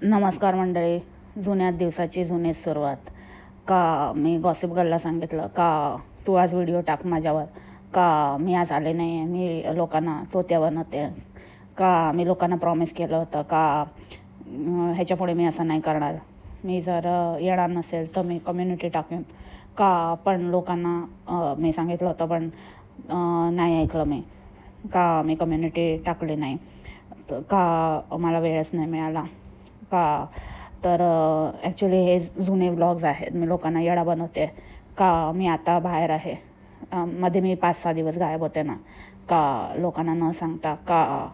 नमस्कार मंडळी. जुन्या दिवसाची जुनी सुरुवात. का मी गॉसिप गर्लला सांगितलं का तू आज व्हिडिओ टाक माझ्यावर, का मी आज आले नाही आहे, मी लोकांना तोत्या बनवते, का मी लोकांना प्रॉमिस केलं होतं का ह्याच्यापुढे मी असं नाही करणार, मी जर येणार नसेल तर मी कम्युनिटी टाकेन का. पण लोकांना मी सांगितलं होतं पण नाही ऐकलं मी, का मी कम्युनिटी टाकली नाही, का मला वेळच नाही मिळाला का. तर ॲक्च्युली हे जुने व्लॉग्स आहेत, मी लोकांना येडा बनवते का. मी आता बाहेर आहे, मध्ये मी 5-6 दिवस गायब होते ना, का लोकांना न सांगता का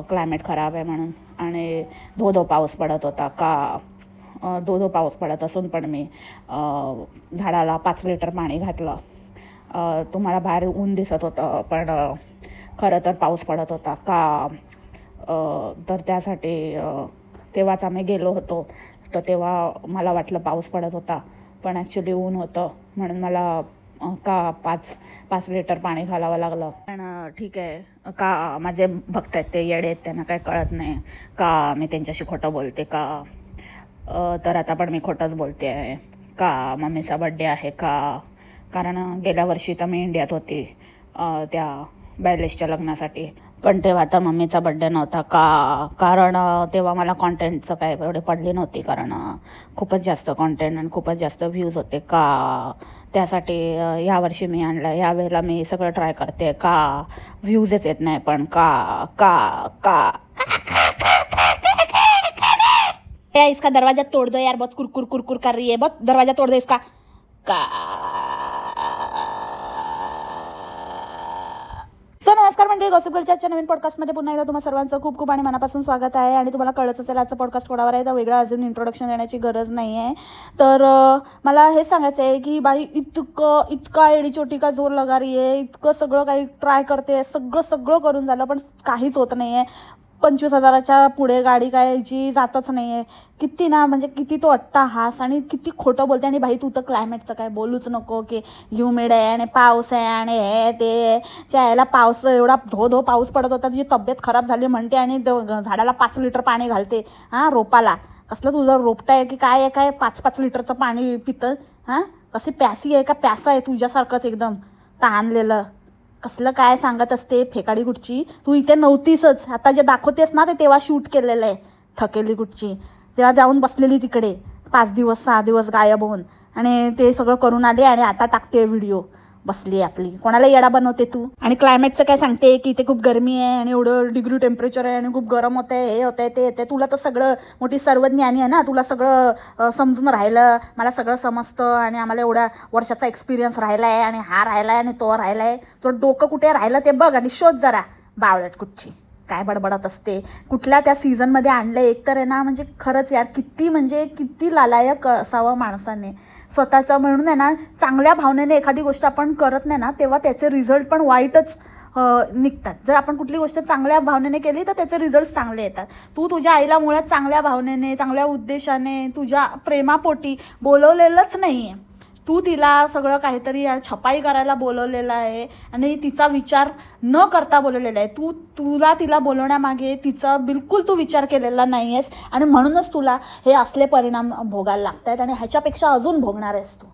क्लायमेट खराब आहे म्हणून. आणि धो पाऊस पडत होता का. धो पाऊस पडत असून पण मी झाडाला 5 लिटर पाणी घातलं. तुम्हाला बाहेर ऊन दिसत होतं पण खरं तर पाऊस पडत होता का. तर त्यासाठी तेव्हाच आम्ही गेलो होतो, तर तेव्हा मला वाटलं पाऊस पडत होता पण ॲक्च्युली ऊन होतं, म्हणून मला का 5 लिटर पाणी घालावं लागलं. पण ठीक आहे का. माझे भक्त आहेत ते येडे आहेत, त्यांना काही कळत नाही का मी त्यांच्याशी खोटं बोलते का. तर आता पण मी खोटंच बोलते आहे का. मम्मीचा बड्डे आहे का, कारण गेल्या वर्षी तर मी इंडियात होती त्या बायलेशच्या लग्नासाठी, पण तेव्हा तर मम्मीचा बड्डे नव्हता का. कारण तेव्हा मला कॉन्टेंटचं काय एवढे पडली नव्हती, कारण खूपच जास्त कॉन्टेंट आणि खूपच जास्त व्ह्यूज होते का. त्यासाठी यावर्षी मी आणलं, यावेळेला मी सगळं ट्राय करते का. व्ह्यूजच येत नाही पण का का का. इसका दरवाजा तोड़ दो यार, बहुत कुरकुर कुरकुर कर रही है, बहुत दरवाजा तोड़ दो इसका का. सो नमस्कार मंडळी, गॉसिप गर्लच्या आजच्या नवीन पॉडकास्टमध्ये पुन्हा एकदा तुम्हा सर्वांचं खूप खूप आणि मनापासून स्वागत आहे. आणि तुम्हाला कळत असेल आजचा पॉडकास्ट कोणावर आहे, तर वेगळं अजून इंट्रोडक्शन देण्याची गरज नाही आहे. तर मला हेच सांगायचं आहे की बाई इतका एडीचोटी का जोर लगा रही आहे, इतकं सगळं काही ट्राय करते, सगळं करून झालं पण काहीच होत नाही आहे. 25,000च्या पुढे गाडी काय जी जातच नाही आहे. किती ना म्हणजे किती तो अट्टाहास आणि किती खोटं बोलते. आणि भाई तू तर क्लायमेटचं काय बोलूच नको की ह्युमिड आहे आणि पाऊस आहे आणि हे ते यायला. पाऊस एवढा धो पाऊस पडत होता, तुझी तब्येत खराब झाली म्हणते आणि झाडाला 5 लिटर पाणी घालते. हां, रोपाला कसलं तुझं रोपटा आहे की काय आहे, काय 5-5 लिटरचं पाणी पितं. हां, कशी प्यासी आहे का प्यासा आहे तुझ्यासारखंच एकदम ताणलेलं. कसलं काय सांगत असते फेकाडी कुठची. तू इथे नव्हतीसच, आता जे दाखवतेस ना ते तेव्हा शूट केलेलं आहे. थकेली कुठची, तेव्हा जाऊन बसलेली तिकडे 5 दिवस 6 दिवस गायब होऊन, आणि ते सगळं करून आले आणि आता टाकते व्हिडिओ. बसली आपली, कोणाला येडा बनवते तू. आणि क्लायमेटचं काय सांगते की इथे खूप गरमी आहे आणि एवढं डिग्री टेम्परेचर आहे आणि खूप गरम होतं आहे, हे होतं आहे ते येते. तुला तर सगळं मोठी सर्वज्ञानी आहे ना, तुला सगळं समजून राहिलं. मला सगळं समजतं आणि आम्हाला एवढ्या वर्षाचा एक्सपिरियन्स राहिला आहे आणि हा राहिला आहे आणि तो राहिला आहे. तुला डोकं कुठे राहिलं ते बघ आणि शोध जरा. बावळट कुठची काय बडबडत असते. कुठल्या त्या सीझनमध्ये आणलं एक तर आहे ना, म्हणजे खरंच यार किती लालायक असावं माणसाने स्वतःचं. म्हणून आहे ना, चांगल्या भावनेने एखादी गोष्ट आपण करत नाही ना, तेव्हा त्याचे रिझल्ट पण वाईटच निघतात. जर आपण कुठली गोष्ट चांगल्या भावनेने केली तर त्याचे रिझल्ट चांगले येतात. तू तुझ्या आईला मुळात चांगल्या भावनेने, चांगल्या उद्देशाने, तुझ्या प्रेमापोटी बोलवलेलंच नाही आहे. तू तिला सगळं काहीतरी छपाई करायला बोलवलेलं आहे आणि तिचा विचार न करता बोलवलेला आहे. तुला तिला बोलवण्यामागे तिचा बिलकुल तू विचार केलेला नाही आहेस आणि म्हणूनच तुला हे असले परिणाम भोगायला लागत आहेत आणि ह्याच्यापेक्षा अजून भोगणार आहेस तू.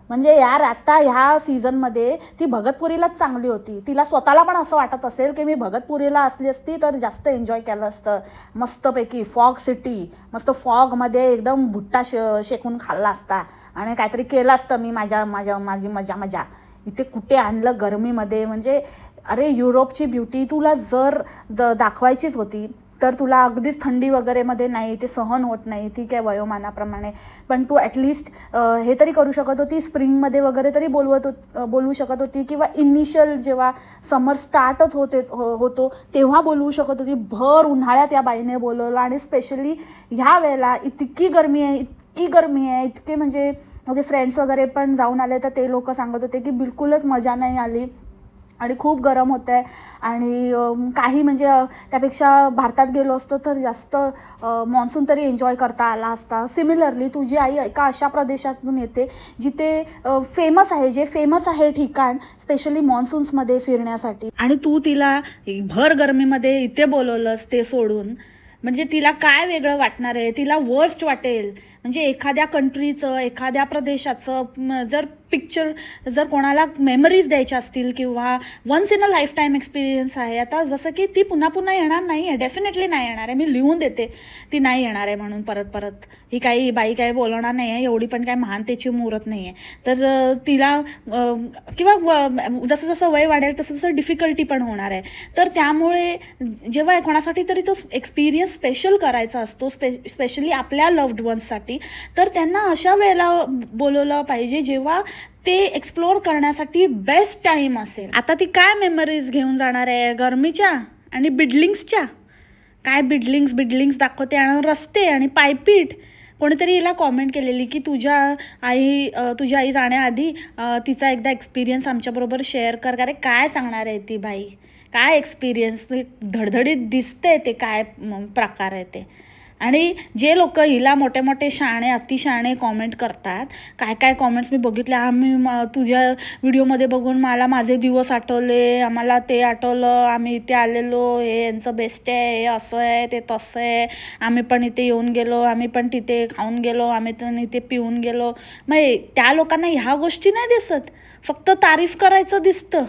म्हणजे यार आता ह्या सीझनमध्ये ती भगतपुरीलाच चांगली होती. तिला स्वतःला पण असं वाटत असेल की मी भगतपुरीला असली असती तर जास्त एन्जॉय केलं असतं. मस्तपैकी फॉग सिटी, मस्त फॉगमध्ये एकदम भुट्टा शेकून खाल्ला असता आणि काहीतरी केलं असतं मी माझी मजा. इथे कुठे आणलं गरमीमध्ये. म्हणजे अरे युरोपची ब्युटी तुला जर दाखवायचीच होती तर तुला अगदीच थंडी वगैरेमध्ये नाही, ते सहन होत नाही, ठीक आहे वयोमानाप्रमाणे, पण तू ॲटलिस्ट हे तरी करू शकत होती. स्प्रिंगमध्ये वगैरे तरी बोलू शकत होती, किंवा इनिशियल जेव्हा समर स्टार्टच होतो तेव्हा बोलवू शकत होती. भर उन्हाळ्यात या बाईने बोलवलं आणि स्पेशली ह्या वेळेला इतकी गरमी आहे इतके म्हणजे माझे फ्रेंड्स वगैरे पण जाऊन आले तर ते लोक सांगत होते की बिलकुलच मजा नाही आली आणि खूप गरम होतं आहे. आणि काही म्हणजे त्यापेक्षा भारतात गेलो असतो तर जास्त मॉन्सून तरी एन्जॉय करता आला असता. सिमिलरली तुझी आई एका अशा प्रदेशातून येते जिथे फेमस आहे ठिकाण स्पेशली मॉन्सून्समध्ये फिरण्यासाठी, आणि तू तिला भर गरमीमध्ये इथे बोलवलंस ते सोडून. म्हणजे तिला काय वेगळं वाटणार आहे, तिला वर्स्ट वाटेल. म्हणजे एखाद्या कंट्रीचं, एखाद्या प्रदेशाचं जर पिक्चर, जर कोणाला मेमरीज द्यायच्या असतील किंवा once in a lifetime experience आहे, आता जसं की ती पुन्हा पुन्हा येणार नाही आहे, डेफिनेटली नाही येणार आहे. मी लिहून देते ती नाही येणार आहे म्हणून परत परत. ही काही बाई काही बोलणार नाही आहे, एवढी पण काय महानतेची मुहूर्त नाही आहे. तर तिला किंवा जसं जसं वय वाढेल तसं तसं डिफिकल्टी पण होणार आहे. तर त्यामुळे जेव्हा कोणासाठी तरी तो एक्सपिरियन्स स्पेशल करायचा असतो, स्पेशली आपल्या लव्ड वन्ससाठी, तर त्यांना अशा वेळेला बोलवलं पाहिजे जेव्हा ते एक्सप्लोअर करण्यासाठी बेस्ट टाईम असेल. आता ती काय मेमरीज घेऊन जाणार आहे गरमीच्या आणि बिल्डिंग्सच्या? काय बिल्डिंग्स दाखवते आणि रस्ते आणि पायपीट. कोणीतरी हिला कॉमेंट केलेली की तुझी आई जाण्याआधी तिचा एकदा एक्सपिरियन्स आमच्याबरोबर शेअर कर. अरे काय सांगणार आहे ती बाई, काय एक्सपिरियन्स, धडधडीत दिसते ते काय प्रकार आहे ते. आणि जे लोक हिला मोठे मोठे शाणे अतिशाणे कॉमेंट करतात, काय काय कॉमेंट्स मी बघितले, तुझ्या व्हिडिओमध्ये बघून मला माझे दिवस आठवले, आम्हाला ते आठवलं, आम्ही इथे आलेलो, हे यांचं बेस्ट आहे, हे असं आहे, ते तसं आहे, आम्ही पण इथे येऊन गेलो, आम्ही पण तिथे खाऊन गेलो, आम्ही पण इथे पिऊन गेलो. मग त्या लोकांना ह्या गोष्टी नाही दिसत, फक्त तारीफ करायचं दिसतं.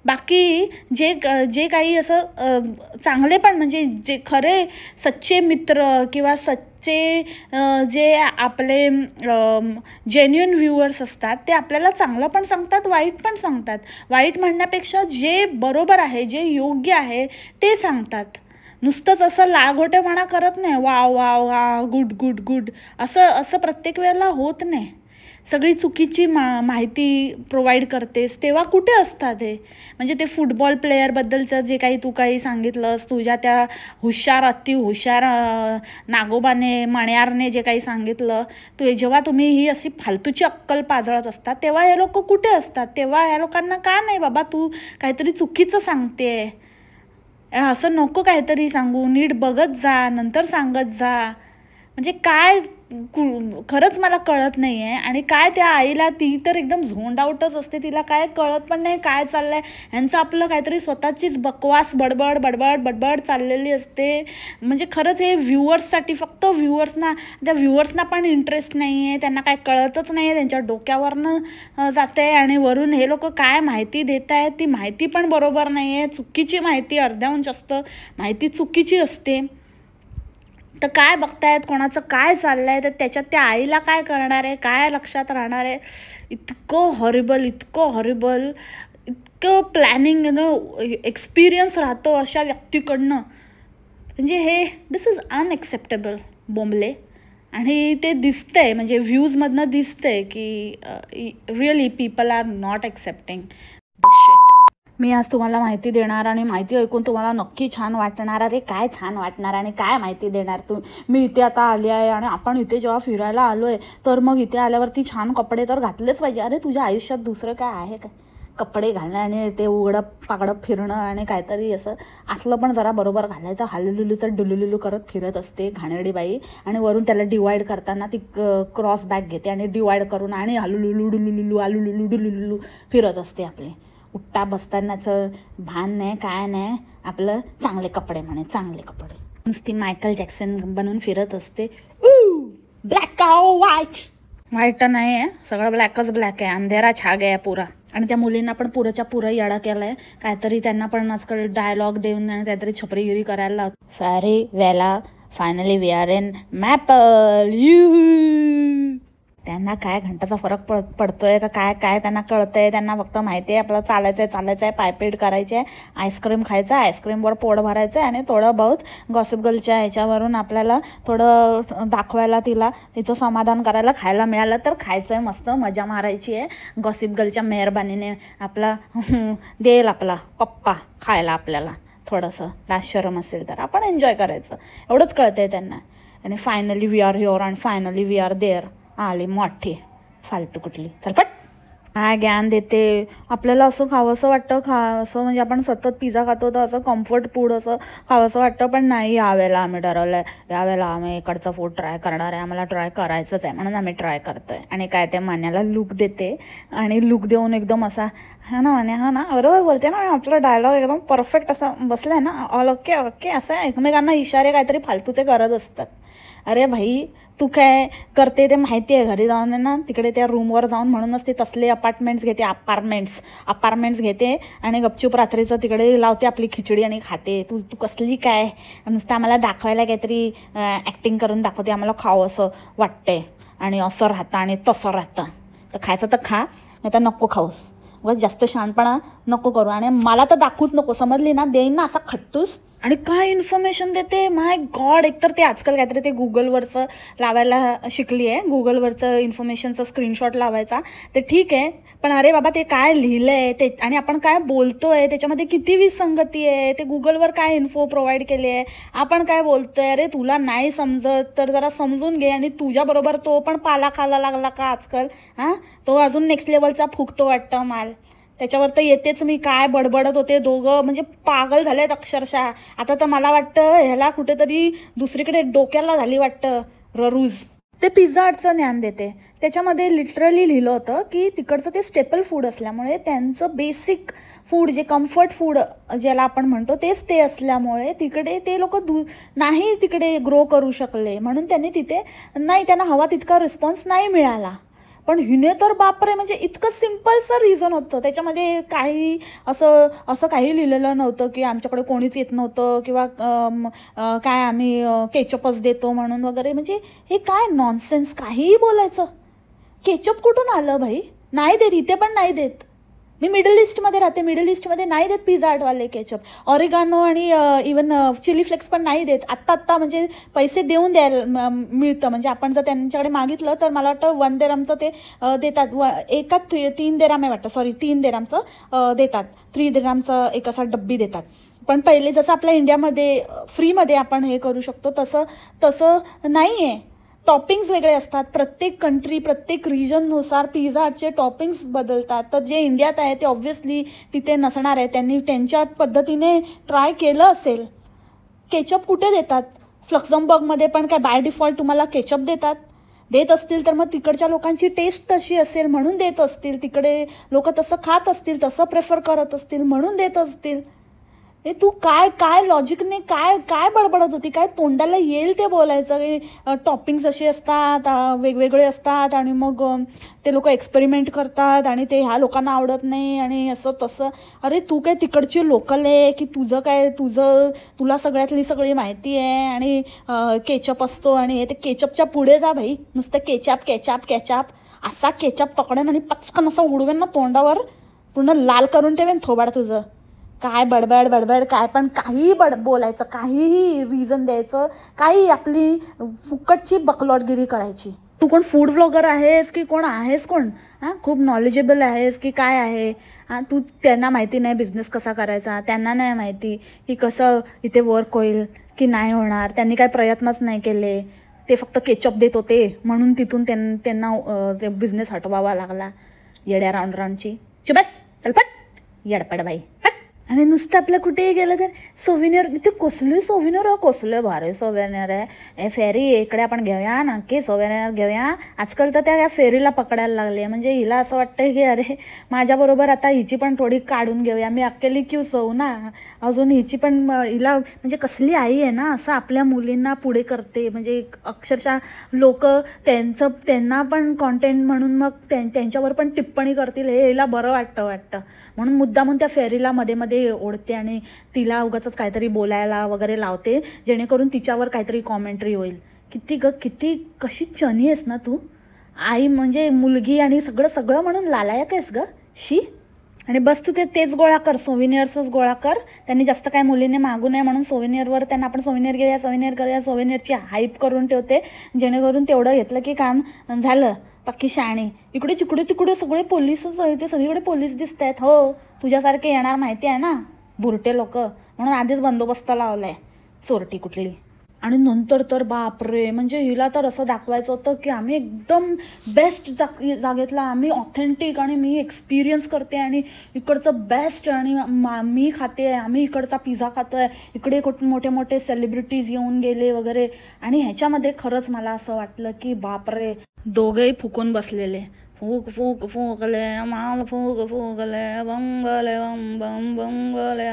बाकी जे काही असं चांगले पण, म्हणजे जे खरे सच्चे मित्र किंवा सच्चे जे आपले जेन्युइन व्ह्युअर्स असतात, ते आपल्याला चांगलं पण सांगतात, वाईट पण सांगतात. वाईट म्हणण्यापेक्षा जे बरोबर आहे, जे योग्य आहे ते सांगतात. नुसतंच असं लाघोटेपणा करत नाही, वा वा वा गुड गुड गुड असं प्रत्येक वेळेला होत नाही. सगळी चुकीची माहिती प्रोव्हाइड करतेस तेव्हा कुठे असतात हे? म्हणजे ते फुटबॉल प्लेयरबद्दलचं जे काही तू काही सांगितलंस, तुझ्या त्या अति हुशार नागोबाने मण्यारने जे काही सांगितलं, जेव्हा तुम्ही ही अशी फालतूची अक्कल पाजळत असतात तेव्हा हे लोक कुठे असतात? तेव्हा ह्या लोकांना का नाही बाबा तू काहीतरी चुकीचं सांगते, असं नको काहीतरी सांगू, नीट बघत जा, नंतर सांगत जा. म्हणजे काय खरंच मला कळत नाही आहे. आणि काय त्या आईला, ती तर एकदम झोंड आउटच असते, तिला काय कळत पण नाही काय चाललं आहे. ह्यांचं आपलं काहीतरी स्वतःचीच बकवास बडबड बडबड बडबड चाललेली असते. म्हणजे खरंच हे व्ह्युअर्ससाठी, फक्त त्या व्ह्युअर्सना पण इंटरेस्ट नाही आहे, त्यांना काय कळतच नाही आहे, त्यांच्या डोक्यावरनं जात आहे. आणि वरून हे लोक काय माहिती देत आहेत, ती माहिती पण बरोबर नाही आहे, चुकीची माहिती, अर्ध्याहून जास्त माहिती चुकीची असते. तर काय बघतायत, कोणाचं काय चाललं आहे, तर त्याच्यात त्या आईला काय करणार आहे, काय लक्षात राहणार आहे. इतकं हॉरिबल, इतकं प्लॅनिंग एक्सपिरियन्स राहतो अशा व्यक्तीकडनं. म्हणजे हे दिस इज अनएक्सेप्टेबल बोंबले. आणि ते दिसतंय, म्हणजे व्ह्यूजमधनं दिसतंय की really people are not accepting the shit. मी आज तुम्हाला माहिती देणार आणि माहिती ऐकून तुम्हाला नक्की छान वाटणार. अरे काय छान वाटणार आणि काय माहिती देणार तू? मी इथे आता आली आहे आणि आपण इथे जेव्हा फिरायला आलो आहे तर मग इथे आल्यावरती छान कपडे तर घातलेच पाहिजे. अरे तुझ्या आयुष्यात दुसरं काय आहे काय? कपडे घालणं आणि ते उघडं पागडं फिरणं आणि काहीतरी असं आतलं पण जरा बरोबर घालायचं. हालुलुलूचं डुलुलुलू करत फिरत असते घाणेरडी बाई. आणि वरून त्याला डिवाईड करताना ती क्रॉस बॅग घेते आणि डिवाईड करून आणि हालुलुलू डुलुलुलू आलुलुलू डुलुलुलू फिरत असते. आपले उठता बसतानाचं भान नाही, काय नाही, आपलं चांगले कपडे म्हणे, चांगले कपडे. नुसती मायकल जॅक्सन बनून फिरत असते. ब्लॅक व्हाईट नाही आहे, सगळं ब्लॅकच ब्लॅक आहे, अंधेरा छा गया पुरा. आणि त्या मुलींना पण पुराच्या पुरा येडा केला आहे. काहीतरी त्यांना पण आजकाल डायलॉग देऊन आणि काहीतरी छपरीगिरी करायला लावत. फॅरी वेला finally we are in Maple. त्यांना काय घंटाचा फरक पडतोय का काय त्यांना कळतंय? त्यांना फक्त माहिती आहे आपल्याला चालायचं आहे, पायपीट करायचे आहे, आईस्क्रीम खायचं आहे, आईस्क्रीमवर पोट भरायचं आहे आणि थोडं बहुत गॉसिप गर्लच्या ह्याच्यावरून आपल्याला थोडं दाखवायला, तिचं समाधान करायला खायला मिळालं तर खायचं आहे, मस्त मजा मारायची आहे. गॉसिप गर्लच्या मेहरबानीने आपला देईल आपला पप्पा खायला आपल्याला थोडंसं लाजशरम असेल तर आपण एन्जॉय करायचं, एवढंच कळतंय त्यांना. आणि finally we are here and finally we are there. आली मोठी फालतू कुठली, चल पट. काय ज्ञान देते. आपल्याला असं खावंसं वाटतं, असं म्हणजे आपण सतत पिझ्झा खातो तर असं कम्फर्ट फूड असं खावंसं वाटतं, पण नाही. यावेळेला आम्ही ठरवलं आहे, यावेळेला आम्ही इकडचं फूड ट्राय करणार आहे, आम्हाला ट्राय करायचंच आहे, म्हणून आम्ही ट्राय करतो आहे. आणि काय ते मान्याला लूक देते आणि लूक देऊन एकदम असा, हा ना मान्या, हा ना बरोबर बोलते ना, आपला डायलॉग एकदम परफेक्ट असा बसला आहे ना, ऑल ओके ओके, असं एकमेकांना इशारे काहीतरी फालतूचे करत असतात. अरे भाई, तू काय करते ते माहिती आहे, घरी जाऊन आहे ना तिकडे त्या रूमवर जाऊन, म्हणूनच ते तसले अपार्टमेंट्स घेते, अपार्टमेंट्स घेते आणि गपचूप रात्रीचं तिकडे लावते आपली खिचडी आणि खाते. तू तू कसली काय, नुसतं आम्हाला दाखवायला काहीतरी ॲक्टिंग करून दाखवते, आम्हाला खावं असं वाटतंय आणि असं राहतं आणि तसं राहतं. तर खायचं तर खा, नाही तर नको खाऊस. बस जास्त शहाणपणा नको करू आणि मला तर दाखवूच नको, समजली ना, देईन ना असा खट्टूस. आणि काय इन्फॉर्मेशन देते, माय गॉड. एकतर ते आजकाल काहीतरी ते गुगलवरचं लावायला शिकली आहे, गुगलवरचं इन्फॉर्मेशनचं स्क्रीनशॉट लावायचा, ते ठीक आहे. पण अरे बाबा, ते काय लिहिलं आहे ते आणि आपण काय बोलतो आहे त्याच्यामध्ये किती विसंगती आहे. ते गुगलवर काय इन्फो प्रोव्हाइड केली आहे, आपण काय बोलतो आहे. अरे तुला नाही समजत तर जरा समजून घे. आणि तुझ्याबरोबर तो पण पाला खायला लागला का आजकाल? हां, तो अजून नेक्स्ट लेवलचा फुकतो वाटतं माल. त्याच्यावर तर येतेच, मी काय बडबडत होते, दोघं म्हणजे पागल झालेत अक्षरशः. आता तर मला वाटतं ह्याला कुठेतरी दुसरीकडे डोक्याला झाली वाटतं ररूज. ते पिझ्झा हटचं ज्ञान देते, त्याच्यामध्ये लिटरली लिहिलं होतं की तिकडचं ते स्टेपल फूड असल्यामुळे, त्यांचं बेसिक फूड जे कम्फर्ट फूड ज्याला आपण म्हणतो तेच ते असल्यामुळे तिकडे ते लोक नाही तिकडे ग्रो करू शकले, म्हणून त्यांनी तिथे नाही, त्यांना हवा तितका रिस्पॉन्स नाही मिळाला. पण हिने तर बापरे, म्हणजे इतकं सिम्पलचं रिझन होतं, त्याच्यामध्ये काही असं काही लिहिलेलं नव्हतं की आमच्याकडे कोणीच येत नव्हतं किंवा काय आम्ही केचपच देतो म्हणून वगैरे. म्हणजे हे काय नॉनसेन्स, काहीही बोलायचं. केचप कुठून आलं भाई? नाही देत, इथे पण नाही देत. मी मिडल ईस्टमध्ये राहते, मिडल ईस्टमध्ये नाही देत पिझ्झा हटवाले केचप. ऑरिगानो आणि इवन चिली फ्लेक्स पण नाही देत. आत्ता म्हणजे पैसे देऊन द्यायला मिळतं, म्हणजे आपण जर त्यांच्याकडे मागितलं तर मला वाटतं 1 दिरहमचं ते देतात, एका 3 दिरहम आहे वाटतं, सॉरी 3 दिरहमचं देतात, 3 दिरहमचं एक असा डब्बी देतात. पण पहिले जसं आपल्या इंडियामध्ये फ्रीमध्ये आपण हे करू शकतो तसं नाही आहे. टॉपिंग्स वेगळे असतात, प्रत्येक कंट्री प्रत्येक रिजननुसार पिझ्झा हटचे टॉपिंग्स बदलतात. तर जे इंडियात आहे ते ऑब्व्हियसली तिथे नसणार आहे, त्यांनी त्यांच्या पद्धतीने ट्राय केलं असेल. केचप कुठे देतात? फ्लक्झमबर्गमध्ये पण काय बाय डिफॉल्ट तुम्हाला केचप देत असतील तर मग तिकडच्या लोकांची टेस्ट तशी असेल म्हणून देत असतील, तिकडे लोक तसं खात असतील, तसं प्रेफर करत असतील म्हणून देत असतील. ए तू काय लॉजिकने काय बडबडत होती, काय तोंडाला येईल ते बोलायचं. टॉपिंग्स असे असतात, वेगवेगळे असतात आणि मग ते लोक एक्सपेरिमेंट करतात आणि ते ह्या लोकांना आवडत नाही आणि असं तसं. अरे तू काय तिकडची लोकल आहे की तुला सगळ्यातली सगळी माहिती आहे आणि केचप असतो आणि हे ते केचपच्या पुढे जा भाई. नुसतं केचप असा केचप पकडेन आणि पचकन असं उडवेन ना तोंडावर, पूर्ण लाल करून ठेवेन थोबाड तुझं. काय बडबड काय पण काहीही बोलायचं, काहीही रिझन द्यायचं, काही आपली फुकटची बकलॉटगिरी करायची. तू कोण फूड ब्लॉगर आहेस की कोण आहेस, कोण हां खूप नॉलेजेबल आहेस की काय आहे? हां, तू त्यांना माहिती नाही बिझनेस कसा करायचा, त्यांना नाही माहिती की कसं इथे वर्क होईल की नाही होणार, त्यांनी काय प्रयत्नच नाही केले, ते फक्त केचप देत होते म्हणून तिथून त्यांना ते बिझनेस हटवावा लागला. येड्या राऊंडची बस तलपट येडपड बाई. आणि नुसतं आपलं कुठेही गेलं तर सोव्हिनियर, ते कसले भारी सोव्हिनियर आहे. फेरी इकडे आपण घेऊया, नक्की सोव्हिनियर घेऊया. आजकाल तर त्या फेरीला पकडायला लागले, म्हणजे हिला असं वाटतं की अरे माझ्याबरोबर आता हिची पण थोडी काढून घेऊया, मी अकेली क्यू सवू ना, अजून हिची पण, हिला म्हणजे कसली आई आहे ना, असं आपल्या मुलींना पुढे करते. म्हणजे अक्षरशः लोक त्यांना पण कॉन्टेंट म्हणून मग त्यांच्यावर पण टिप्पणी करतील, हे हिला बरं वाटतं म्हणून मुद्दामून त्या फेरीला मध्ये ओढते आणि तिला उगाचच काहीतरी बोलायला वगैरे लावते, जेणेकरून तिच्यावर काहीतरी कॉमेंट्री होईल. किती कशी चनी आहेस ना तू, आई म्हणजे मुलगी आणि सगळं म्हणून लालायक आहेस ग, शी. आणि बस तू तेच गोळा कर, सोव्हिनियर्सच गोळा कर. त्यांनी जास्त काय मुलीने मागू नये म्हणून सोव्हिनियरवर त्यांना आपण सोव्हिनियर घेऊया, सोव्हिनियर करूया, सोव्हिनियरची हाईप करून ठेवते, जेणेकरून तेवढं घेतलं की काम झालं. पक्की शाणी. इकडे तिकडे सगळे पोलीसच आहे, ते सगळीकडे पोलीस दिसत आहेत. हो, तुझ्यासारखे येणार माहिती आहे ना, बुरटे लोक, म्हणून आधीच बंदोबस्त लावलाय. चोरटी कुठली. आणि नंतर तर बापरे, म्हणजे हिला तर असं दाखवायचं होतं की आम्ही एकदम बेस्ट जागेतला, आम्ही ऑथेंटिक, आणि मी एक्सपिरियन्स करते आणि इकडचं बेस्ट, आणि मी खाते, आम्ही इकडचा पिझ्झा खातोय, इकडे मोठे मोठे सेलिब्रिटीज येऊन गेले वगैरे. आणि ह्याच्यामध्ये खरंच मला असं वाटलं की बापरे, दोघेही फुकून बसलेले. फूक फूक फूकले माल फूक फूकले बंगले बम बम बंगले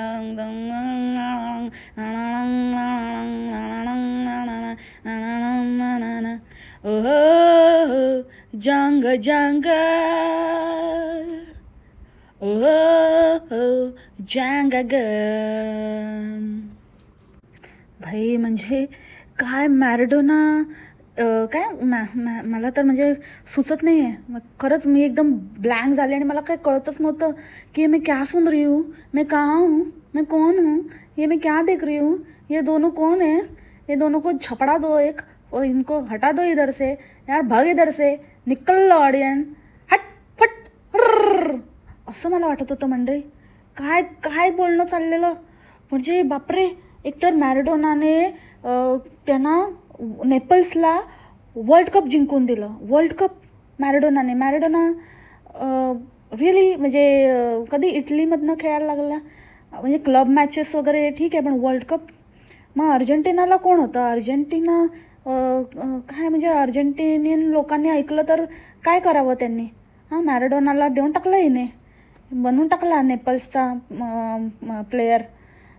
ओ जंग जंग ओ जंग ग. भाई म्हणजे काय मॅराडोना, काय मला तर म्हणजे सुचत नाही आहे. मग खरंच मी एकदम ब्लँक झाले आणि मला काय कळतच नव्हतं की मैं क्या सुन रही हूँ, मैं कहाँ हूँ, मैं कौन हूँ, ये मैं क्या देख रही हूँ, ये दोनों कौन है, ये दोनों को झपड़ा दो एक, और इनको हटा दो इधर से यार, भाग इधर से, निकल ऑडियन, हट फट. असं मला वाटत होतं मंडळी. काय काय बोलणं चाललेलं म्हणजे बापरे. एकतर मॅराडोनाने त्यांना नेपल्सला वर्ल्ड कप जिंकून दिलं. वर्ल्ड कप मॅराडोना रिअली म्हणजे कधी इटलीमधनं खेळायला लागला, म्हणजे क्लब मॅचेस वगैरे ठीक आहे, पण वर्ल्ड कप. मग अर्जेंटिनाला कोण होतं, अर्जेंटिना काय म्हणजे अर्जेंटिनियन लोकांनी ऐकलं तर काय करावं त्यांनी. मॅराडोनाला देऊन टाकलं, हिने बनवून टाकला नेपल्सचा प्लेयर.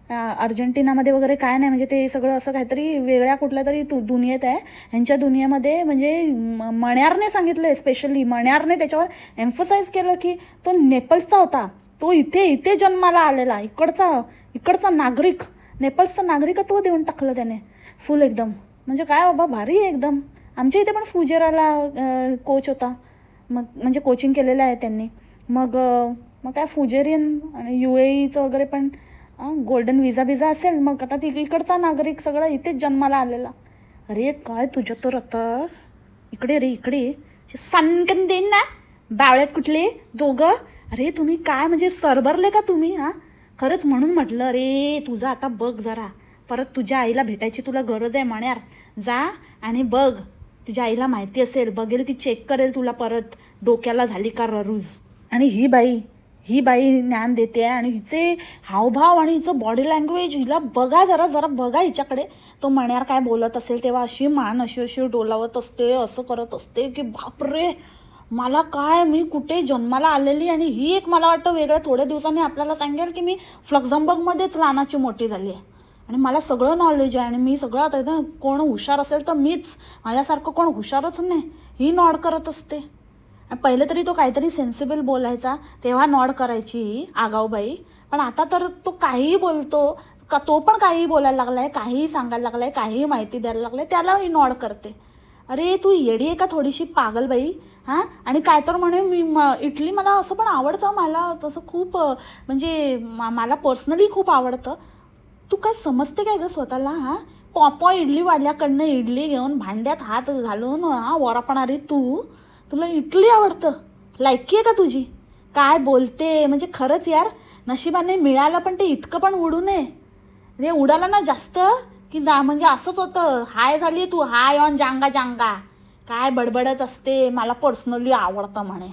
अर्जेंटिनामध्ये वगैरे काय नाही, म्हणजे ते सगळं असं काहीतरी वेगळ्या कुठल्या तरी दुनियेत आहे. ह्यांच्या दुनियेमध्ये म्हणजे मण्यारने सांगितलं, स्पेशली मण्यारने त्याच्यावर एम्फसाईज केलं की तो नेपल्सचा होता, तो इथे जन्माला आलेला, इकडचा नागरिक, नेपल्सचा नागरिकत्व देऊन टाकलं त्याने फुल एकदम. म्हणजे काय बाबा, भारी आहे एकदम. आमच्या इथे पण फुजेराला कोच होता, मग म्हणजे कोचिंग केलेलं आहे त्यांनी. मग काय फुजेरियन आणि UAEचं वगैरे पण गोल्डन विजा असेल, मग आता ती इकडचा नागरिक सगळं इथेच जन्माला आलेला. अरे काय तुझ्या तर आता इकडे रे, इकडे सनकन देईन ना बावळ्यात कुठले दोघं. अरे तुम्ही काय म्हणजे सरभरले का तुम्ही. खरंच म्हणून म्हटलं, अरे तुझा आता बघ जरा, परत तुझ्या आईला भेटायची तुला गरज आहे मण्यार. जा आणि बघ, तुझ्या आईला माहिती असेल, बघेल ती, चेक करेल तुला परत डोक्याला झाली का ररूज. आणि ही बाई ज्ञान देते आणि हिचे हावभाव आणि हिचं बॉडी लँग्वेज, हिला बघा जरा बघा हिच्याकडे. तो मण्यार काय बोलत असेल तेव्हा अशी मान अशी डोलावत असते, असं करत असते की बापरे, मला काय, मी कुठे जन्माला आलेली. आणि ही एक मला वाटतं वेगळं थोड्या दिवसांनी आपल्याला सांगेल की मी फ्लक्झमबर्गमध्येच लहानाची मोठी झाली आहे आणि मला सगळं नॉलेज आहे आणि मी सगळं आता ना, कोण हुशार असेल तर मीच, माझ्यासारखं कोण हुशारच नाही. ही नॉड करत असते. पहिले तरी तो काहीतरी सेन्सिबल बोलायचा तेव्हा नॉड करायची आगाऊबाई, पण आता तर तो काहीही बोलतो का, तो पण काहीही बोलायला लागलाय, काहीही सांगायला लागलाय, काहीही माहिती द्यायला लागलाय, त्यालाही नॉड करते. अरे तू येडी आहे का थोडीशी पागलबाई. आणि काय तर म्हणे मी इडली मला असं पण आवडतं, मला तसं खूप म्हणजे मला पर्सनली खूप आवडतं. तू काय समजते काय गं स्वतःला. पॉपॉ इडलीवाल्याकडनं इडली घेऊन भांड्यात हात घालून वरापणारी तुला इडली आवडतं, लायकी आहे का तुझी. काय बोलते म्हणजे खरंच यार, नशिबाने मिळालं पण ते इतकं पण उडू नये रे. उडाला ना जास्त की म्हणजे असंच होतं, हाय झाली तू, हाय ऑन जांगा काय बडबडत असते, मला पर्सनली आवडतं म्हणे.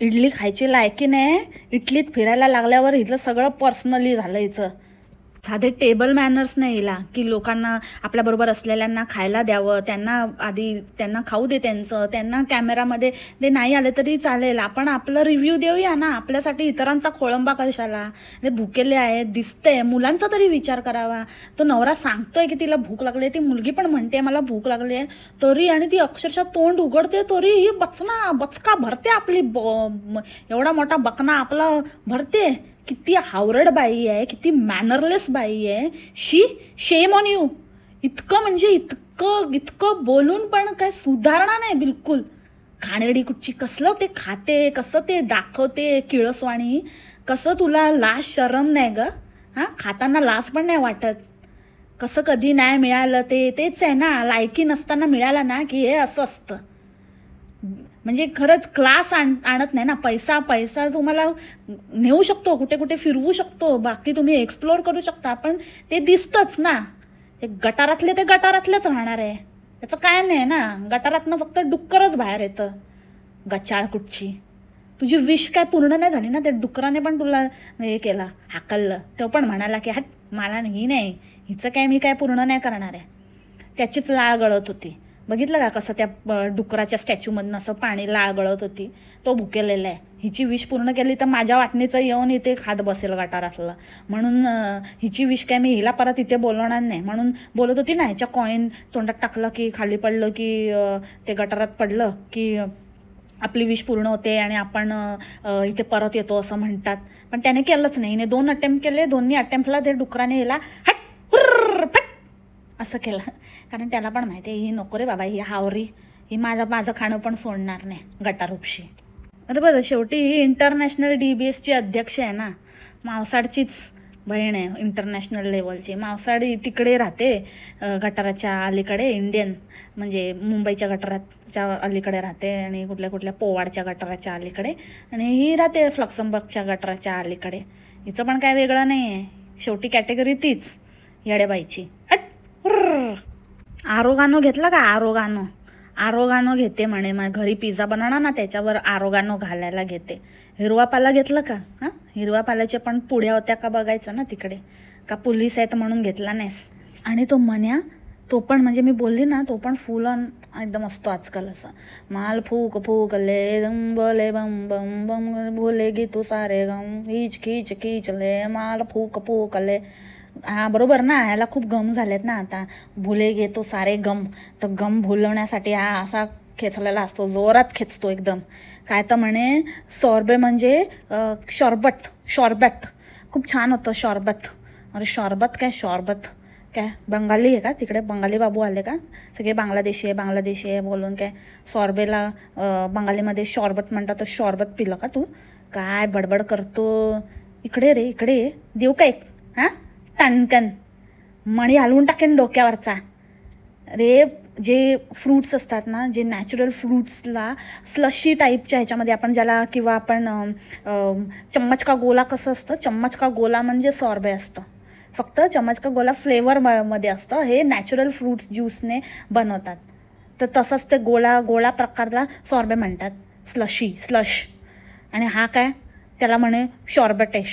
इडली खायची लायकी नाही, इडलीत फिरायला लागल्यावर हिचं सगळं पर्सनली झालं हिचं. साधे टेबल मॅनर्स नाही हिला की लोकांना आपल्याबरोबर असलेल्यांना खायला द्यावं, त्यांना खाऊ दे, त्यांना कॅमेरामध्ये ते नाही आले तरी चालेल, आपण आपलं रिव्ह्यू देऊया ना. आपल्यासाठी इतरांचा खोळंबा कशाला. ते भुकेले आहेत दिसतंय, मुलांचा तरी विचार करावा. तो नवरा सांगतोय की तिला भूक लागली, ती मुलगी पण म्हणते मला भूक लागली आहे तरी, आणि ती अक्षरशः तोंड उघडते तरी ही बचका भरते आपली, एवढा मोठा बकना आपला भरते. किती हावरड बाई आहे, किती मॅनरलेस बाई आहे. Shame on you. इतकं म्हणजे इतकं बोलून पण काय सुधारणा नाही बिलकुल. खाणेरडी कुठची, कसलं ते खाते, कसं ते दाखवते किळसवाणी, कसं तुला लाज शरम नाही ग. खाताना लाज पण नाही वाटत. कसं कधी नाही मिळालं तेच आहे ना, लायकी नसताना मिळालं ना की हे असं असतं. म्हणजे खरंच क्लास आणत नाही ना. पैसा तुम्हाला नेऊ शकतो, कुठे फिरवू शकतो, बाकी तुम्ही एक्सप्लोर करू शकता, पण ते दिसतंच ना. ते गटारातलेच राहणार आहे, त्याचं काय नाही ना. गटारातनं फक्त डुक्करच बाहेर येतं. गचाळ कुठची, तुझी विश काय पूर्ण नाही झाली ना. त्या डुकराने पण तुला हे केलं, हाकललं. तो पण म्हणाला की हट, मला ही नाही, हिचं काय मी काय पूर्ण नाही करणार आहे. त्याचीच लाळ गळत होती. बघितलं का कसं त्या डुकराच्या स्टॅच्यूमधनं असं पाणी लाळ गळत होती. तो भुकेलेला आहे. हिची विश पूर्ण केली तर माझ्या वाटणीचं येऊन इथे खात बसेल गटारातलं. म्हणून हिची विश काय मी हिला परत इथे बोलवणार नाही. म्हणून बोलत होती ना, ह्याच्या कॉईन तोंडात टाकलं की खाली पडलं की ते गटारात पडलं की आपली विश पूर्ण होते आणि आपण इथे परत येतो असं म्हणतात. पण त्याने केलंच नाही. हिने 2 अटेम्प्ट केले. दोन्ही अटेम्प्टला ते डुकराने हिला हट हुर्र फट असं केलं. कारण त्याला पण माहिती आहे ही नको रे बाबा, ही हावरी, ही माझं खाणं पण सोडणार नाही गटारूपशी. बरं, शेवटी ही इंटरनॅशनल DBSची अध्यक्ष आहे ना, मावसाडचीच बहीण आहे इंटरनॅशनल लेवलची. मावसाड तिकडे राहते गटाराच्या अलीकडे, इंडियन म्हणजे मुंबईच्या गटाराच्या अलीकडे राहते आणि कुठल्या पोवाडच्या गटाराच्या अलीकडे, आणि ही राहते फ्लक्समबर्गच्या गटाराच्या अलीकडे. हिचं पण काय वेगळं नाही आहे. शेवटी कॅटेगरी तीच येडेबाईची. आरोगानो घेतला का? आरोगानो घेते म्हणे. मग घरी पिझ्झा बनवणार ना, त्याच्यावर आरोगानो घालायला घेते. हिरवा पाला घेतला का? हां, हिरवा पाल्याच्या पण पुड्या होत्या का बघायचं ना तिकडे, का पोलीस आहेत म्हणून घेतला नाहीस. आणि तो मन्या, तो पण म्हणजे मी बोलली ना, तो पण फुल ऑन एकदम असतो आजकाल. असं माल फूक फूकले दम बोले बम बम बम बोले गी तू सारे गम खीच खीच खीचले माल फूक फूकले. हा बरोबर ना, ह्याला खूप गम झालेत ना आता. भुले गे तो सारे गम, तर गम भुलवण्यासाठी हा असा खेचलेला असतो, जोरात खेचतो एकदम. काय तर म्हणे सॉर्बे म्हणजे शॉर्बत खूप छान होतं शॉर्बत. अरे शॉर्बत काय बंगाली आहे का तिकडे? बंगाली बाबू आले का? सगळे बांगलादेशी आहे बोलून काय सॉर्बेला बंगालीमध्ये शॉर्बत म्हणतात. तर शॉर्बत पिलं का तू? काय बडबड करतो? इकडे देऊ का एक? हां, टणकन मणी हलवून टाकेन डोक्यावरचा. रे जे फ्रूट्स असतात ना, जे नॅचरल फ्रूट्सला स्लशी टाईपच्या ह्याच्यामध्ये आपण ज्याला, किंवा आपण चम्मच का गोला कसं असतं, चम्मच का गोला म्हणजे सॉर्बे असतं. फक्त चम्मच का गोला फ्लेवरमध्ये असतं. हे नॅचरल फ्रूट्स ज्यूसने बनवतात. तर तसंच ते गोळा प्रकारला सॉर्बे म्हणतात, स्लश. आणि हा काय, त्याला म्हणे शॉर्बट आहे.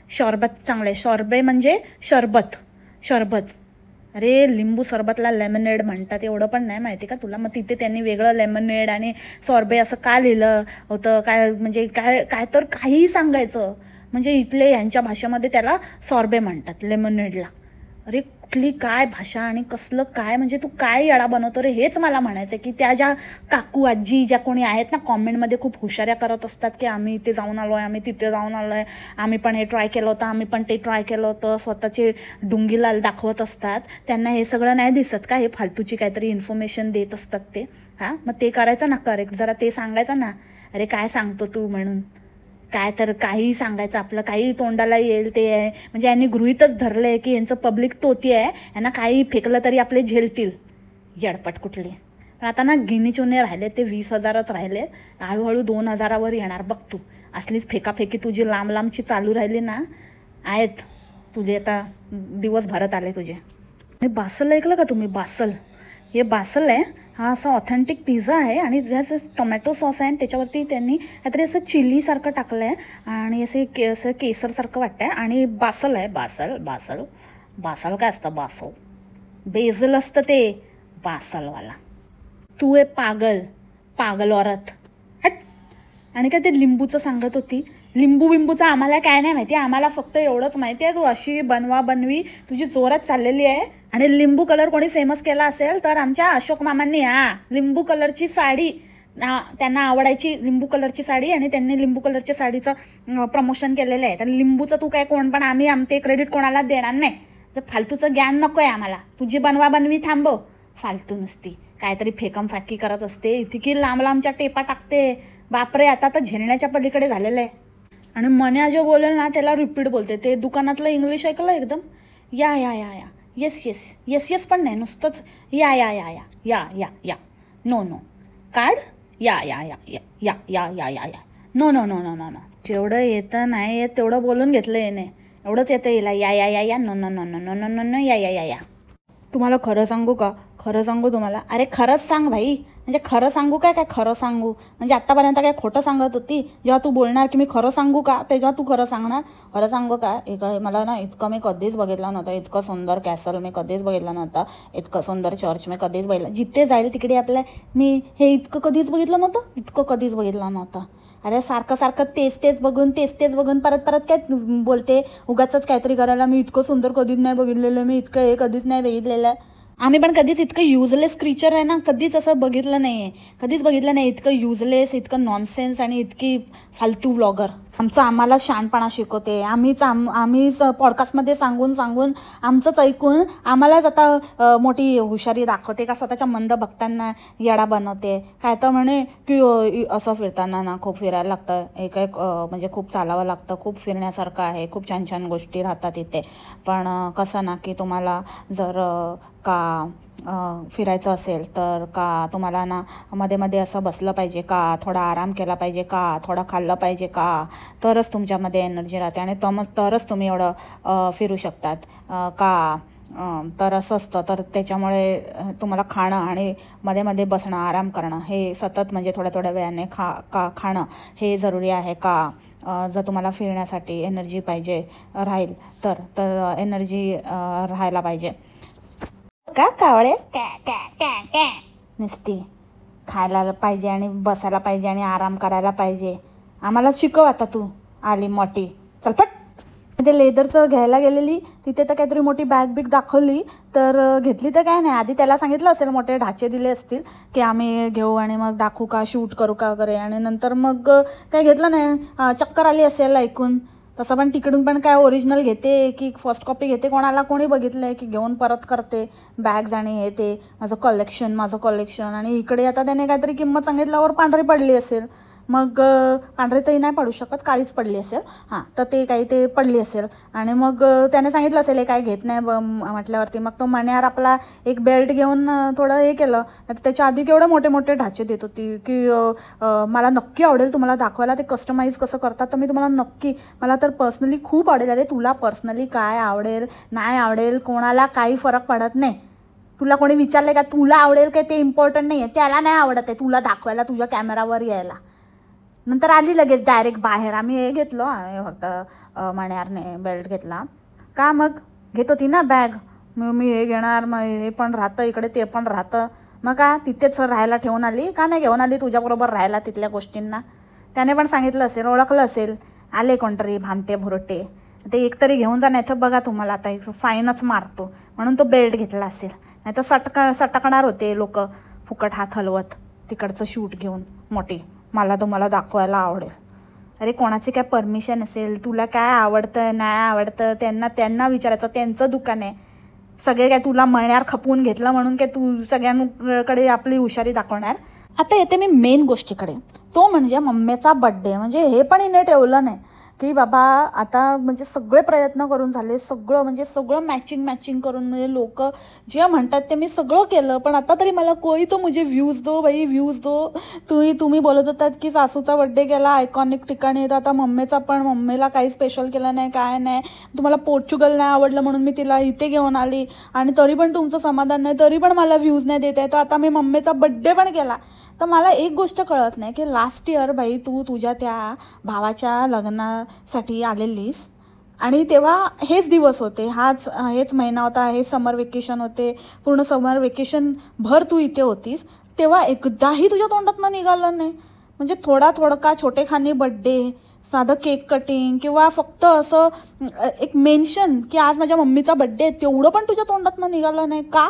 शॉर्बत चांगलं आहे. शॉर्बे म्हणजे शरबत. अरे लिंबू सरबतला लेमनेड म्हणतात, एवढं पण नाही माहिती का तुला? मग तिथे त्यांनी वेगळं लेमनेड आणि सॉर्बे असं का लिहिलं होतं काय? म्हणजे काय तर काहीही सांगायचं. म्हणजे इथले यांच्या भाषेमध्ये त्याला सॉर्बे म्हणतात, लेमनेडला. अरे कुठली काय भाषा आणि कसलं काय, म्हणजे तू काय येडा बनवतो रे, हेच मला म्हणायचं. की त्या ज्या काकू आजी ज्या कोणी आहेत ना, कॉमेंटमध्ये खूप हुशाऱ्या करत असतात की आम्ही इथे जाऊन आलो आहे, आम्ही तिथे जाऊन आलो आहे, आम्ही पण हे ट्राय केलं होतं, आम्ही पण ते ट्राय केलं होतं, स्वतःचे डुंगीलाल दाखवत असतात. त्यांना हे सगळं नाही दिसत का? हे फालतूची काहीतरी इन्फॉर्मेशन देत असतात ते. हां, मग ते करायचं ना करेक्ट, जरा ते सांगायचं ना. अरे काय सांगतो तू म्हणून, काय तर काही सांगायचं, आपलं काही तोंडाला येईल ते आहे. म्हणजे यांनी गृहीतच धरलं आहे की यांचं पब्लिक तोती आहे, यांना काही फेकलं तरी आपले झेलतील. येडपट कुठली. पण आता ना गिनीचुने राहिले ते 20,000च राहिले. हळूहळू 2,000वर येणार बघ तू. असलीच फेकाफेकी तुझी लांबची चालू राहिली ना, आहेत तुझे आता दिवस भरत आले तुझे. आणि बासल ऐकलं का तुम्ही? हे बासल आहे. हा असा ऑथेंटिक पिझ्झा आहे आणि त्याचं टोमॅटो सॉस आहे आणि त्याच्यावरती त्यांनी काहीतरी असं चिलीसारखं टाकलं आहे आणि असं केसरसारखं वाटतं आहे. आणि बासल आहे. बासल काय असतं? बेझल असतं ते बासलवाला. तू आहे पागल औरत, हट. आणि काय ते लिंबूचं सांगत होती. लिंबूचं आम्हाला काय नाही माहिती, आम्हाला फक्त एवढंच माहिती आहे तू अशी बनवी तुझी जोरात चाललेली आहे. आणि लिंबू कलर कोणी फेमस केला असेल तर आमच्या अशोक मामांनी. लिंबू कलरची साडी त्यांना आवडायची, लिंबू कलरची साडी, आणि त्यांनी लिंबू कलरच्या साडीचं प्रमोशन केलेलं आहे. तर लिंबूचं तू काय कोण, पण आम्ही आमचे क्रेडिट कोणाला देणार नाही. तर फालतूचं ज्ञान नको आहे आम्हाला. तुझी बनवी थांबव. फालतू नुसती काहीतरी फेकमफाकी करत असते. इतकी लांबच्या टेपा टाकते. बापरे, आता तर झेलण्याच्या पलीकडे झालेलं आहे. आणि मन्या जो बोलेल ना त्याला रिपीट बोलते. ते दुकानातलं इंग्लिश ऐकलं एकदम. या येस पण नाही, नुसतंच या नो कार्ड या नो जेवढं येतं नाही येत तेवढं बोलून घेतलं येणे. एवढंच येतं हिला, या नो या. तुम्हाला खरं सांगू का? खरं सांगू तुम्हाला? अरे खरंच सांग भाई. म्हणजे खरं सांगू काय खरं सांगू? म्हणजे आत्तापर्यंत काय खोटं सांगत होती? जेव्हा तू बोलणार की मी खरं सांगू का, तेव्हा तू खरं सांगणार. खरं सांगू का? मला ना इतकं मी कधीच बघितलं नव्हतं, इतकं सुंदर कॅसल मी कधीच बघितलं नव्हतं, इतकं सुंदर चर्च मी कधीच बघितलं. जिथे जाईल तिकडे आपल्या मी हे इतकं कधीच बघितलं नव्हतं, इतकं कधीच बघितलं नव्हतं. अरे सारखं सारखं तेच तेच बघून परत परत काय बोलते, उगाचच काहीतरी करायला. मी इतकं सुंदर कधीच नाही बघितलेलं, मी इतकं हे कधीच नाही बघितलेलं. आम्ही पण कधीच इतकं युजलेस क्रिचर आहे ना, कधीच असं बघितलं नाही आहे, कधीच बघितलं नाही. इतकं युजलेस, इतकं नॉनसेन्स आणि इतकी फालतू व्लॉगर. आम्हाला शहाणपणा शिकवते. आम्हीच पॉडकास्टमध्ये सांगून सांगून आमचंच ऐकून आम्हालाच आता मोठी हुशारी दाखवते का स्वतःच्या मंद भक्तांना येडा बनवते. काय तर म्हणे की असं फिरताना ना खूप फिरायला लागतं, एक म्हणजे खूप चालावं लागतं, खूप फिरण्यासारखं आहे, खूप छान छान गोष्टी राहतात इथे. पण कसं ना की तुम्हाला जर का फिरायचं असेल तर का तुम्हाला ना मध्ये मध्ये असं बसलं पाहिजे का, थोडा आराम केला पाहिजे का, थोडं खाल्लं पाहिजे का, तरच तुमच्यामध्ये एनर्जी राहते आणि तरच तुम्ही एवढं फिरू शकतात का. तर असं असतं. तर त्याच्यामुळे तुम्हाला खाणं आणि मध्ये मध्ये बसणं, आराम करणं हे सतत म्हणजे थोड्या वेळाने खाणं हे जरुरी आहे का. जर तुम्हाला फिरण्यासाठी एनर्जी पाहिजे राहील तर एनर्जी राहायला पाहिजे का कावळे नुसती खायला पाहिजे आणि बसायला पाहिजे आणि आराम करायला पाहिजे. आम्हाला शिकव आता तू आली मोठी चलपट. ते लेदरचं घ्यायला गेलेली तिथे तर काहीतरी मोठी बॅग दाखवली तर घेतली तर काय नाही. आधी त्याला सांगितलं असेल, मोठे ढाचे दिले असतील की आम्ही घेऊ आणि मग दाखवू का, शूट करू का वगैरे, आणि नंतर मग काही घेतलं नाही. चक्कर आली असेल ऐकून. तसं पण तिकडून पण काय ओरिजिनल घेते की फर्स्ट कॉपी घेते कोणाला कोणी बघितलं आहे की घेऊन परत करते बॅग्स आणि हे ते माझं कलेक्शन. आणि इकडे आता त्याने काहीतरी किंमत सांगितल्यावर पांढरी पडली असेल. मग पांढरी तरी नाही पडू शकत, काळीच पडली असेल. हां, तर ते पडली असेल आणि मग त्याने सांगितलं असेल हे काय घेत नाही म्हटल्यावरती मग तो मण्यार आपला एक बेल्ट घेऊन थोडं हे केलं. त्याच्या आधी केवढे मोठे मोठे ढाचे देत होती की मला नक्की आवडेल तुम्हाला दाखवायला ते कस्टमाइज कसं करतात, तर मी तुम्हाला नक्की, मला तर पर्सनली खूप आवडेल. अरे तुला पर्सनली काय आवडेल नाही आवडेल कोणाला काही फरक पडत नाही. तुला कोणी विचारलं का तुला आवडेल काय, ते इम्पॉर्टंट नाही आहे. त्याला नाही आवडत आहे तुला दाखवायला, तुझ्या कॅमेरावर यायला. नंतर आली लगेच डायरेक्ट बाहेर. आम्ही हे घेतलो, आम्ही फक्त मण्यारने बेल्ट घेतला का. मग घेत होती ना बॅग, मी हे घेणार, मग हे पण राहतं इकडे ते पण राहतं. मग का तिथेच राहायला ठेवून आली का, नाही घेऊन आली तुझ्याबरोबर राहायला तिथल्या गोष्टींना. त्याने पण सांगितलं असेल, ओळखलं असेल, आले कोणतरी भामटे भुरटे ते एकतरी घेऊन जा, नाही तर बघा तुम्हाला आता फाईनच मारतो, म्हणून तो बेल्ट घेतला असेल. नाही तर सटकणार होते लोक फुकट हात हलवत तिकडचं शूट घेऊन मोठी. मला तुम्हाला दाखवायला आवडेल. अरे कोणाची काय परमिशन असेल, तुला काय आवडतं नाही आवडतं त्यांना विचारायचं, त्यांचं दुकान आहे. सगळे काय तुला मण्यार खपवून घेतलं म्हणून काय तू सगळ्यांकडे आपली हुशारी दाखवणार. आता येते मी मेन गोष्टीकडे, तो म्हणजे मम्मीचा बड्डे. म्हणजे हे पण हिने ठेवलं नाही की बाबा आता म्हणजे सगळे प्रयत्न करून झाले, सगळं मॅचिंग करून, म्हणजे लोक जे म्हणतात ते मी सगळं केलं, पण आता तरी मला कोई तो मुझे व्ह्यूज दो बाई, व्ह्यूज दो. तुम्ही बोलत होतात की सासूचा बड्डे केला आयकॉनिक ठिकाणी, येतो आता मम्मीचा पण, मम्मीला काही स्पेशल केलं नाही काय नाही. तुम्हाला पोर्चुगल नाही आवडलं म्हणून मी तिला इथे घेऊन आली आणि तरी पण तुमचं समाधान नाही, तरी पण मला व्ह्यूज नाही देत आहे. तर आता मी मम्मीचा बड्डे पण केला. तर मला एक गोष्ट कळत नाही की लास्ट इयर बाई तू तुझ्या त्या भावाच्या लग्नासाठी आलेलीस आणि तेव्हा हेच दिवस होते, हेच महिना होता, हे समर वेकेशन होते, पूर्ण समर वेकेशन भर तू इथे होतीस. तेव्हा एकदाही तुझ्या तोंडातनं निघालं नाही. म्हणजे थोडका छोटेखानी बड्डे, साधं केक कटिंग किंवा फक्त असं एक मेन्शन की आज माझ्या मम्मीचा बड्डे आहे, तेवढं पण तुझ्या तोंडातनं निघालं नाही का.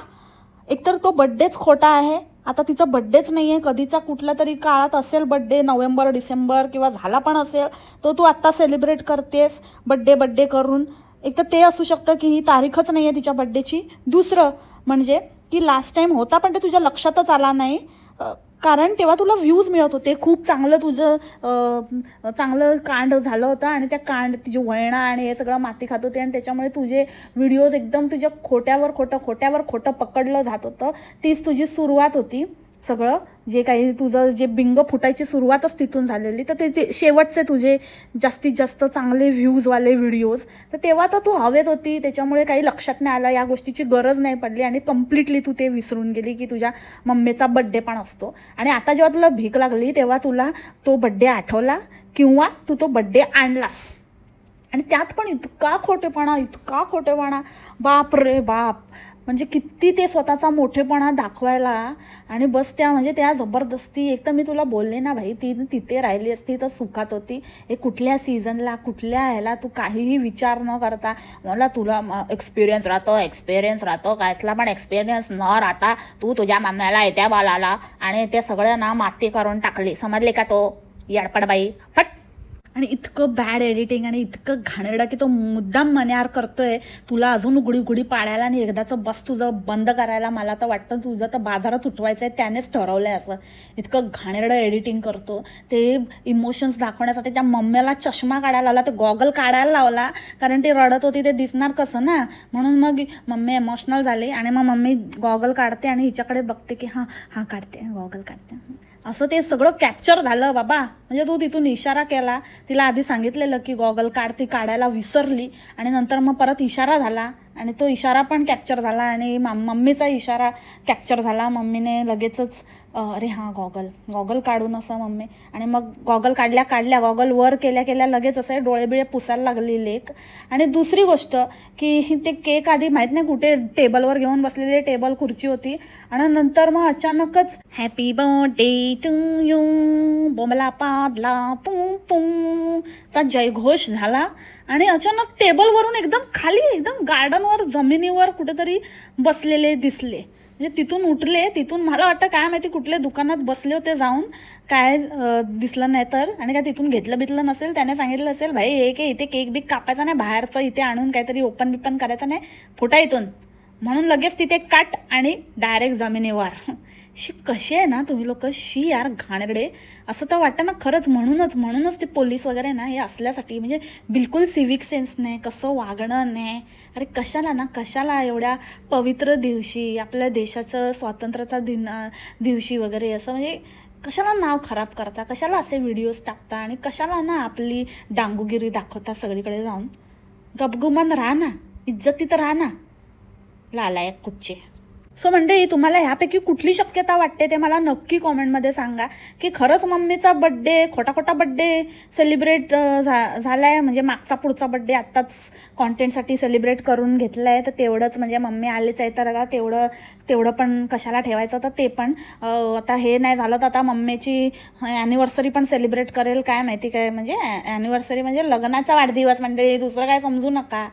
एकतर तो बड्डेच खोटा आहे. आता तिचा बड्डेच नाही आहे, कधीचा कुठल्या तरी काळात असेल बड्डे, नोव्हेंबर डिसेंबर किंवा झाला पण असेल, तो तू आत्ता सेलिब्रेट करतेस बड्डे करून. एक तर ते असू शकतं की ही तारीखच नाही आहे तिच्या बड्डेची. दुसरं म्हणजे की लास्ट टाईम होता पण ते तुझ्या लक्षातच आला नाही, कारण तेव्हा तुला व्ह्यूज मिळत होते, खूप चांगलं तुझं चांगलं कांड झालं होतं आणि त्या तुझी वळणं आणि हे सगळं माती खात होते आणि त्याच्यामुळे तुझे व्हिडिओज एकदम तुझ्या खोट्यावर खोटं पकडलं जात होतं. तीच तुझी सुरुवात होती सगळं जे काही तुझं जे बिंग फुटायची सुरुवातच तिथून झालेली, तर ते शेवटचे तुझे जास्तीत जास्त चांगले व्ह्यूजवाले व्हिडिओज, तर तेव्हा तर तू हवेत होती, त्याच्यामुळे काही लक्षात नाही आलं, या गोष्टीची गरज नाही पडली आणि कम्प्लिटली तू ते विसरून गेली की तुझ्या मम्मीचा बड्डे पण असतो. आणि आता जेव्हा तुला भीक लागली तेव्हा तुला तो बड्डे आठवला किंवा तू तो बड्डे आणलास. आणि त्यात पण इतका खोटेपणा, बाप रे बाप. म्हणजे किती ते स्वतःचा मोठेपणा दाखवायला आणि बस त्या म्हणजे त्या जबरदस्ती. एक तर मी तुला बोलले ना भाई, ती तिथे राहिली असती तर सुखात होती. एक कुठल्या सीझनला कुठल्या ह्याला तू काहीही विचार न करता मला तुला एक्सपिरियन्स राहतो कायसला पण एक्सपिरियन्स न राहता तू तुझ्या मम्म्याला येत्या बालाला आणि ते सगळं ना माती करून टाकली, समजले का तो येडपडबाई फट. आणि इतकं बॅड एडिटिंग आणि इतकं घाणेरडं की तो मुद्दाम मन्यार करतोय तुला अजून उघडी पाडायला आणि एकदाचं बस तुझं बंद करायला. मला तर वाटतं तुझं तर बाजारात उठवायचं आहे, त्यानेच ठरवलं आहे असं. इतकं घाणेरडं एडिटिंग करतो. ते इमोशन्स दाखवण्यासाठी त्या मम्मीला चष्मा काढायला लावला, ते गॉगल काढायला लावला, कारण ती रडत होती, ते दिसणार कसं ना. म्हणून मग मम्मी इमोशनल झाली आणि मग मम्मी गॉगल काढते आणि हिच्याकडे बघते की हां काढते, गॉगल काढते. असं ते सगळं कॅप्चर झालं बाबा. म्हणजे तू तिथून इशारा केला, तिला आधी सांगितलेलं की गॉगल काढ, ती काढायला विसरली आणि नंतर मग परत इशारा झाला आणि तो इशारा पण कॅप्चर झाला आणि मम्मीचा इशारा कॅप्चर झाला. मम्मीने लगेचच अरे हां गॉगल काढून असं मम्मी. आणि मग गॉगल काढल्या गॉगल वर केल्या लगेच असं डोळे बिळे पुसायला लागली लेक. आणि दुसरी गोष्ट की ते केक आधी माहीत नाही कुठे टेबलवर घेऊन बसलेले, टेबल खुर्ची होती आणि नंतर मग अचानकच हॅपी बर्थडे टू यू बोंबला पादला पुम पुम चा जयघोष झाला आणि अचानक टेबलवरून एकदम खाली एकदम गार्डनवर जमिनीवर कुठेतरी बसलेले दिसले. म्हणजे तिथून उठले, तिथून मला वाटतं काय माहिती कुठल्या दुकानात बसले होते जाऊन, काय दिसलं नाही तर. आणि काय तिथून घेतलं नसेल, त्याने सांगितलं असेल भाई इथे केक बिक कापायचा नाही, बाहेरचं इथे आणून काहीतरी ओपन बिपन करायचं नाही, फुटा इथून. म्हणून लगेच तिथे काट आणि डायरेक्ट जमिनीवर. कशी आहे ना तुम्ही लोक, यार घाणेरडे. असं तर वाटतं ना खरंच. म्हणूनच ते पोलीस वगैरे ना हे असल्यासाठी, म्हणजे बिलकुल सिव्हिक सेन्स नाही, कसं वागणं नाही. अरे कशाला एवढ्या पवित्र दिवशी, आपल्या देशाचं स्वातंत्र्यता दिवशी वगैरे असं म्हणजे कशाला नाव खराब करता, कशाला असे व्हिडिओज टाकता आणि कशाला ना आपली डांगुगिरी दाखवता सगळीकडे जाऊन. गपगुमान राहा ना, इज्जतीत राहा ना, लालायक कुठचे. सो मंडळी, तुम्हाला ह्यापैकी कुठली शक्यता वाटते ते मला नक्की कॉमेंटमध्ये सांगा की खरंच मम्मीचा बड्डे खोटा बड्डे सेलिब्रेट झाला आहे, म्हणजे मागचा पुढचा बड्डे आत्ताच कॉन्टेंटसाठी सेलिब्रेट करून घेतला आहे, तर तेवढंच म्हणजे मम्मी आलीच आहे तर तेवढं पण कशाला ठेवायचं. तर ते पण आता हे नाही झालं तर आता मम्मीची ॲनिव्हर्सरी पण सेलिब्रेट करेल काय माहिती काय. म्हणजे ॲनिव्हर्सरी म्हणजे लग्नाचा वाढदिवस मंडळी, दुसरं काय समजू नका.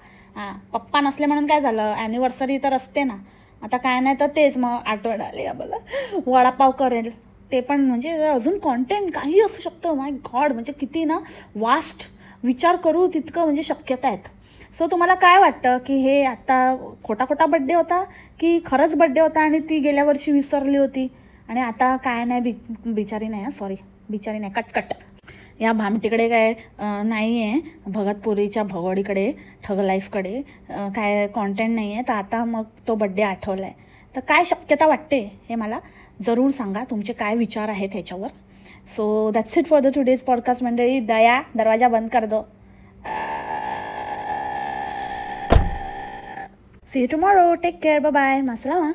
पप्पा नसले म्हणून काय झालं, ॲनिव्हर्सरी तर असते ना. आता काय नाही तर तेच मग आठवण आली आम्हाला, वडापाव करेल ते पण. म्हणजे अजून कॉन्टेंट काही असू शकतं. माय गॉड, म्हणजे किती ना वास्ट विचार करू तितकं म्हणजे शक्यता आहेत. सो तुम्हाला काय वाटतं की हे आता खोटा बड्डे होता की खरंच बड्डे होता आणि ती गेल्या वर्षी विसरली होती आणि आता काय नाही, बिचारी नाही कट. या भामटीकडे काय नाही आहे, भगतपुरीच्या भगोडीकडे ठग लाईफकडे काय कॉन्टेंट नाही आहे, तर आता मग तो बड्डे आठवला आहे. तर काय शक्यता वाटते हे मला जरूर सांगा, तुमचे काय विचार आहेत ह्याच्यावर. So that's it for the today's podcast मंडळी. दया दरवाजा बंद कर दो. See you tomorrow. Take care. Bye. मसलामा.